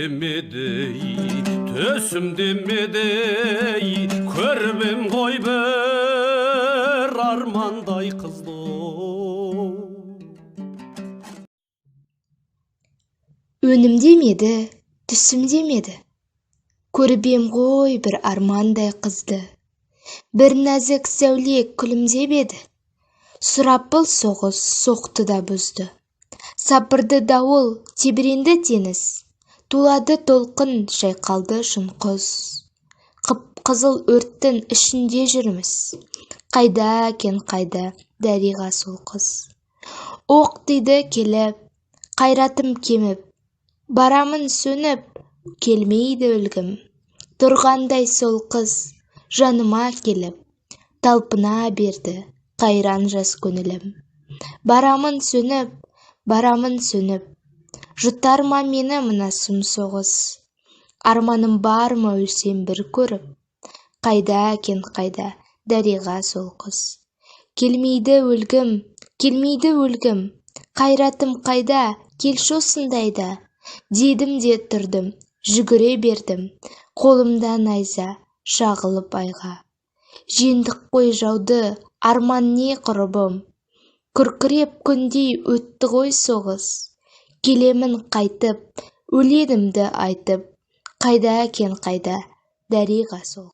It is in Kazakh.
демедей, төсім демедей, көрбем ғой бір армандай қызды. Өнім демеді, түсім демеді, көрбем ғой бір армандай қызды. Бір нәзік сәуле күлімдеп еді, сұрапыл соғыс соқты да бұзды. Сапырды дауыл, тебіренді теңіз, тулады толқын, шайқалды шұңқыз. Қып-қызыл өрттің ішінде жүрміз, қайда екен қайда дариға сол қыз. Оқ тиді келіп, қайратым кеміп, барамын сөніп, келмейді өлгім. Тұрғандай сол қыз жаныма келіп, талпына берді қайран жас көңілім. Барамын сөніп, жұтар ма мені мына сұм соғыс. Арманым бар ма өлсем бір көріп, қайда екен қайда дариға сол қыз. Келмейді өлгім, қайратым қайда, келші осындайда. Дедім де тұрдым, жүгіре бердім, қолымда найза шағылып айға. Жеңдік қой жауды, арман не құрбым, күркіреп күндей өтті ғой соғыс. Келемін қайтып, өледімді айтып, қайда екен қайда дариға сол.